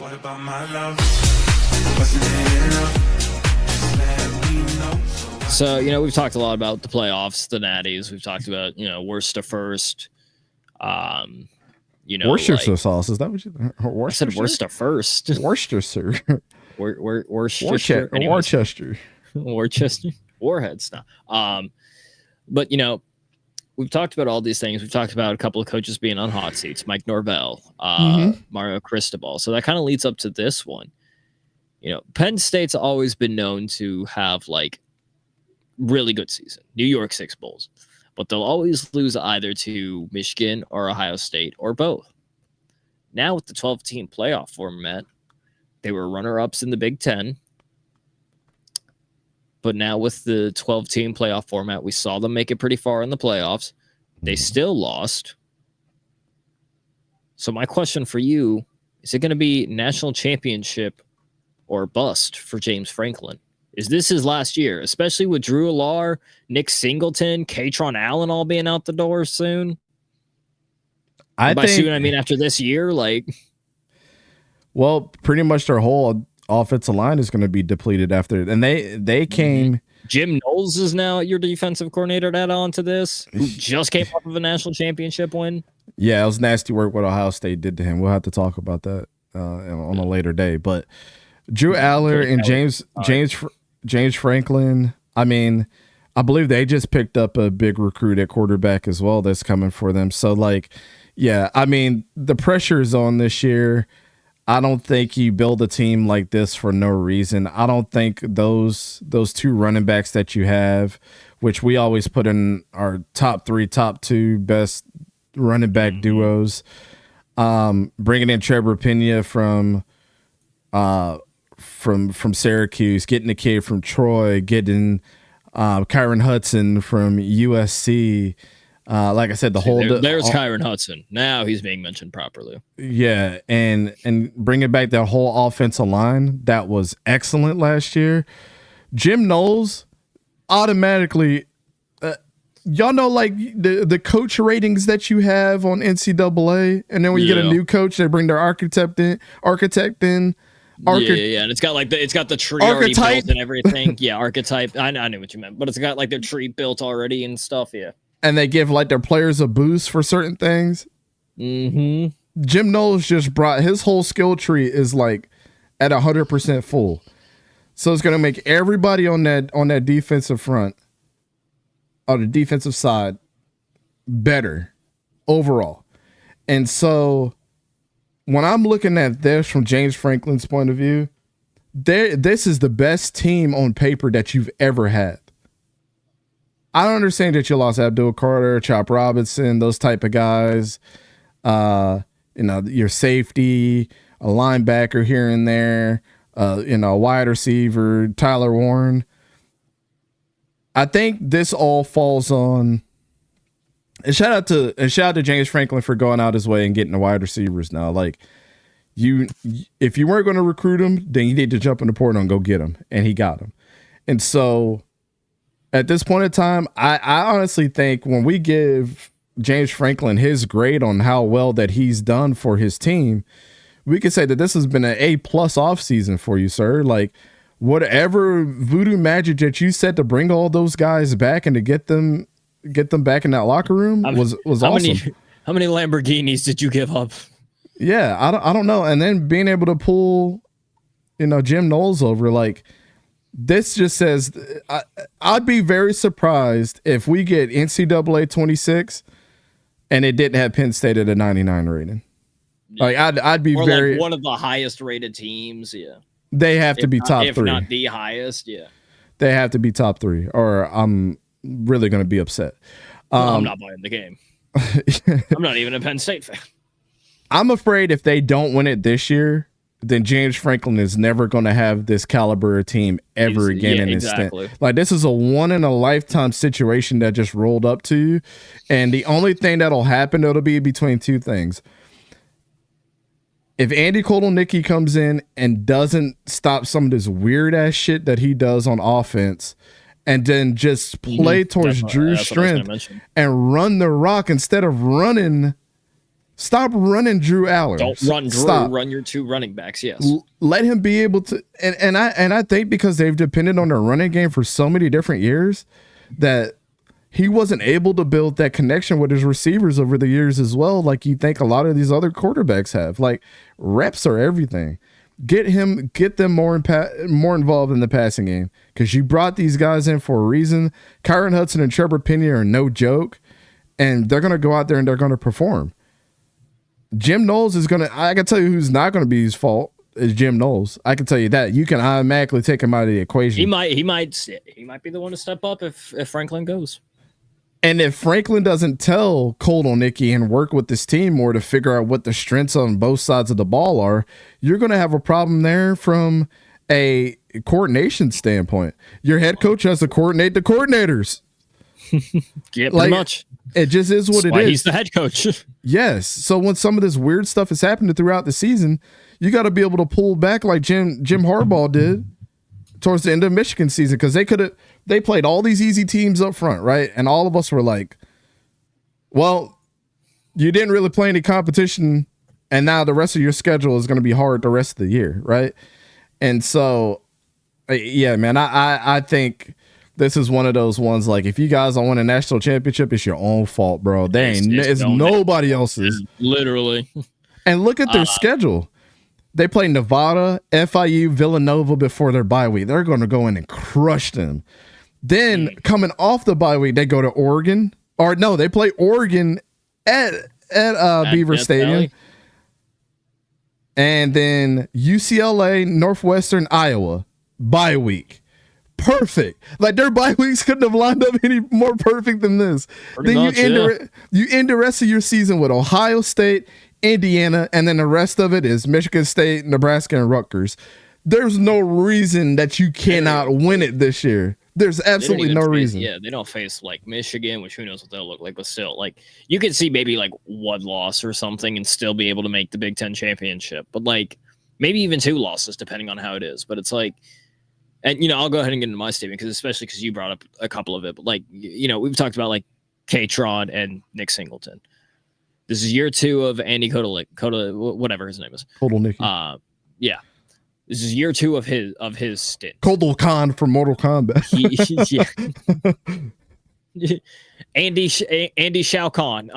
What about my love? Wasn't it enough? Just let me know. So, we've talked a lot about the playoffs, the natties. We've talked about, worst to first. Worcestershire sauce. Is that what you? I said worst to first. Worcestershire. Worcester. Worcester. Warheads now. But we've talked about all these things. We've talked about a couple of coaches being on hot seats, Mike Norvell, Mario Cristobal. So that kind of leads up to this one. Penn State's always been known to have really good season. New York 6 bowls. But they'll always lose either to Michigan or Ohio State or both. Now with the 12-team playoff format, they were runner-ups in the Big Ten. But now with the 12-team playoff format, we saw them make it pretty far in the playoffs. They still lost. So my question for you, is it going to be national championship or bust for James Franklin? Is this his last year, especially with Drew Allar, Nick Singleton, Katron Allen all being out the door soon? By soon, I mean after this year, Well, pretty much their whole offensive line is going to be depleted after, and they came. Jim Knowles is now your defensive coordinator to add on to this, who just came off of a national championship win. Yeah, it was nasty work what Ohio State did to him. We'll have to talk about that on a later day. But Drew Aller and James Franklin, I mean, I believe they just picked up a big recruit at quarterback as well that's coming for them. So, yeah, I mean, the pressure is on this year. I don't think you build a team like this for no reason. I don't think those two running backs that you have, which we always put in our top 3, top 2 best running back duos, bringing in Trevor Pena from Syracuse, getting the kid from Troy, getting Kyron Hudson from USC. Like I said, there's Kyron Hudson. Now he's being mentioned properly. Yeah, and bringing back that whole offensive line that was excellent last year. Jim Knowles automatically, y'all know the coach ratings that you have on NCAA, and then when you get a new coach, they bring their architect in. Yeah, and it's got the tree already built and everything. Yeah, archetype. I knew what you meant, but it's got their tree built already and stuff. Yeah. And they give their players a boost for certain things. Mm-hmm. Jim Knowles just brought his whole skill tree is at 100% full. So it's going to make everybody on that defensive front, on the defensive side, better overall. And so when I'm looking at this from James Franklin's point of view, this is the best team on paper that you've ever had. I don't understand that you lost Abdul Carter, Chop Robinson, those type of guys. Your safety, a linebacker here and there, a wide receiver, Tyler Warren. I think this all falls on. And shout out to James Franklin for going out his way and getting the wide receivers now. If you weren't going to recruit him, then you need to jump in the portal and go get him, and he got him. And so, at this point in time, I honestly think when we give James Franklin his grade on how well that he's done for his team, we could say that this has been an A+ offseason for you, sir. Whatever voodoo magic that you said to bring all those guys back and to get them back in that locker room was awesome. How many Lamborghinis did you give up? Yeah, I don't know. And then being able to pull, Jim Knowles over, this just says I'd be very surprised if we get NCAA 26 and it didn't have Penn State at a 99 rating. I'd be very one of the highest rated teams. Yeah, they have to be top 3, if not the highest. Yeah, they have to be top 3, or I'm really going to be upset. I'm not buying the game. I'm not even a Penn State fan. I'm afraid if they don't win it this year, then James Franklin is never going to have this caliber of team ever again in his stint. This is a one-in-a-lifetime situation that just rolled up to you, and the only thing that'll happen, it'll be between 2 things. If Andy Kotelnicki comes in and doesn't stop some of this weird-ass shit that he does on offense, and then just play towards Drew's strength and run the rock instead of running Stop running Drew Aller. Don't run Drew. Stop. Run your 2 running backs. Yes. Let him be able to. And I think because they've depended on their running game for so many different years that he wasn't able to build that connection with his receivers over the years as well. Like you think a lot of these other quarterbacks have. Like reps are everything. Get them more involved in the passing game because you brought these guys in for a reason. Kyron Hudson and Trevor Penny are no joke, and they're going to go out there and they're going to perform. Jim Knowles is going to, I can tell you who's not going to be his fault is Jim Knowles. I can tell you that. You can automatically take him out of the equation. He might be the one to step up if Franklin goes. And if Franklin doesn't tell 𝗕𝘂𝘀𝗂𝘀𝗀 and work with this team more to figure out what the strengths on both sides of the ball are, you're going to have a problem there from a coordination standpoint. Your head coach has to coordinate the coordinators. Yeah, pretty much. It just is what That's it why is. He's the head coach. Yes. So when some of this weird stuff is happening throughout the season, you got to be able to pull back like Jim Harbaugh did towards the end of Michigan season because they played all these easy teams up front, right? And all of us were like, well, you didn't really play any competition, and now the rest of your schedule is going to be hard the rest of the year, right? And so, yeah, man, I think this is one of those ones like if you guys don't win a national championship, it's your own fault, bro. It's nobody else's. Literally. And look at their schedule. They play Nevada, FIU, Villanova before their bye week. They're going to go in and crush them. Then coming off the bye week, they go to Oregon. Or no, they play Oregon at Beaver Stadium. Valley. And then UCLA, Northwestern, Iowa, bye week. Perfect. Like their bye weeks couldn't have lined up any more perfect than this. Pretty then much, you end the rest of your season with Ohio State, Indiana, and then the rest of it is Michigan State, Nebraska, and Rutgers. There's no reason that you cannot win it this year. There's absolutely no reason. Yeah, they don't face like Michigan, which who knows what they'll look like, but still, like you could see maybe like one loss or something and still be able to make the Big Ten championship, but like maybe even 2 losses depending on how it is. But it's like, and I'll go ahead and get into my statement especially because you brought up a couple of it, but like we've talked about like 𝗕𝘂𝘀𝗀𝘀 and Nick Singleton. This is year 2 of Andy 𝗕𝘂𝘀𝘀𝘀𝘀, whatever his name is. 𝗕𝘂𝘀𝘀𝘀𝘀. Yeah. This is year 2 of his stint. 𝗕𝘂𝘀𝘀𝘀𝑀 from Mortal Kombat. Andy Shao Kahn.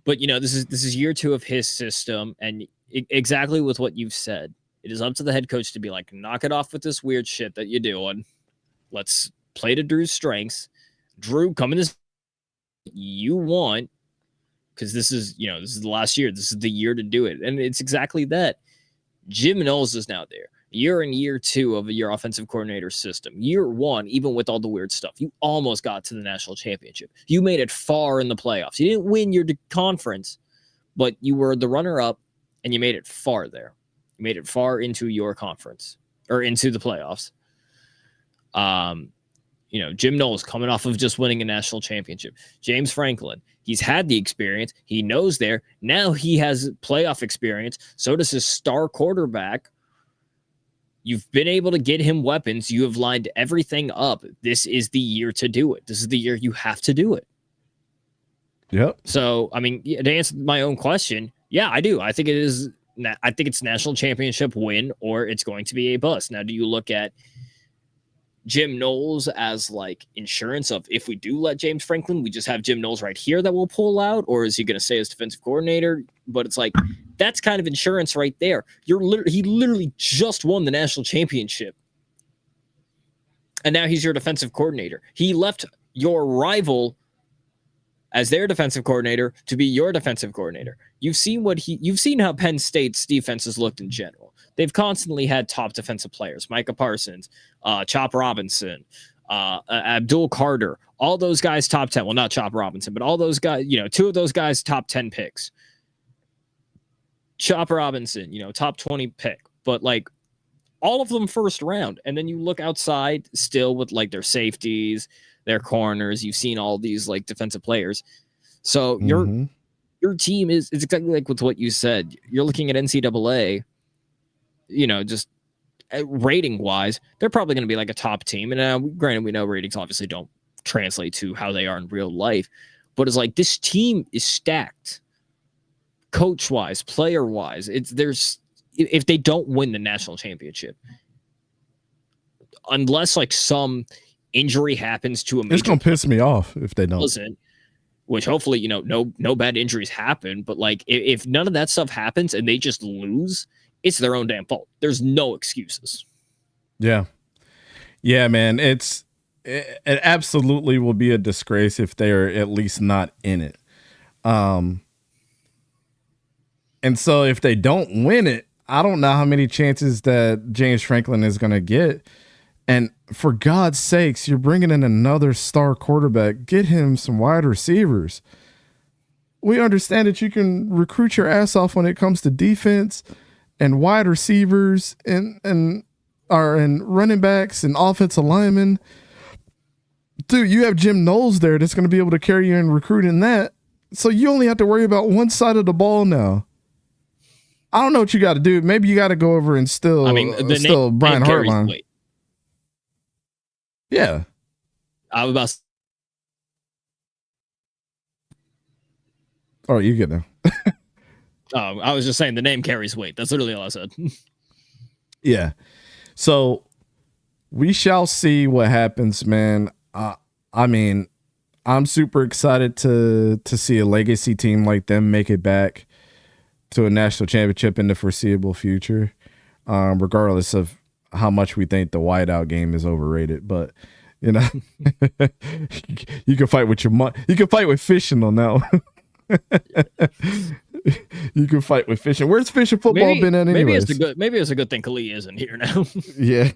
But this is year 2 of his system, and exactly with what you've said. It is up to the head coach to be like, knock it off with this weird shit that you're doing. Let's play to Drew's strengths. Drew, come in this you want, because this is the last year. This is the year to do it, and it's exactly that. Jim Knowles is now there. You're in year 2 of your offensive coordinator system. Year 1, even with all the weird stuff, you almost got to the national championship. You made it far in the playoffs. You didn't win your conference, but you were the runner-up, and you made it far there. You made it far into your conference or into the playoffs. Jim Knowles coming off of just winning a national championship. James Franklin, he's had the experience. He knows there. Now he has playoff experience. So does his star quarterback. You've been able to get him weapons. You have lined everything up. This is the year to do it. This is the year you have to do it. Yep. So, to answer my own question, yeah, I do. I think it is. I think it's national championship win or it's going to be a bust. Now, do you look at Jim Knowles as like insurance of if we do let James Franklin, we just have Jim Knowles right here that will pull out, or is he going to stay as defensive coordinator? But it's like that's kind of insurance right there. He literally just won the national championship, and now he's your defensive coordinator. He left your rival as their defensive coordinator to be your defensive coordinator. You've seen how Penn State's defense has looked in general. They've constantly had top defensive players, Micah Parsons, Chop Robinson, Abdul Carter, all those guys top 10. Well, not Chop Robinson, but all those guys, 2 of those guys top 10 picks. Chop Robinson, top 20 pick. But like all of them first round. And then you look outside still with like their safeties, their corners. You've seen all these like defensive players. So your team is exactly like with what you said. You're looking at NCAA, just rating wise, they're probably going to be like a top team. And granted, we know ratings obviously don't translate to how they are in real life, but it's like this team is stacked, coach wise, player wise. If they don't win the national championship, unless like some injury happens to a major, it's gonna piss me off if they don't. Listen, which hopefully, you know, no bad injuries happen. But like, if none of that stuff happens and they just lose, it's their own damn fault. There's no excuses. Yeah, man. It absolutely will be a disgrace if they are at least not in it. And so if they don't win it, I don't know how many chances that James Franklin is going to get. And for God's sakes, you're bringing in another star quarterback. Get him some wide receivers. We understand that you can recruit your ass off when it comes to defense and wide receivers and running backs and offensive linemen. Dude, you have Jim Knowles there that's going to be able to carry you and recruit in that. So you only have to worry about one side of the ball now. I don't know what you got to do. Maybe you got to go over and still Brian Hartline. Yeah. I was about. Oh, you get now. I was just saying the name carries weight. That's literally all I said. Yeah. So we shall see what happens, man. I mean, I'm super excited to see a legacy team like them make it back to a national championship in the foreseeable future, regardless of how much we think the whiteout game is overrated. But you know, you can fight with you can fight with fishing on that one. You can fight with fishing. Where's fishing football been at anyways? Maybe it's a good thing 𝗕𝘂𝘀𝗀𝘂 isn't here now. Yeah.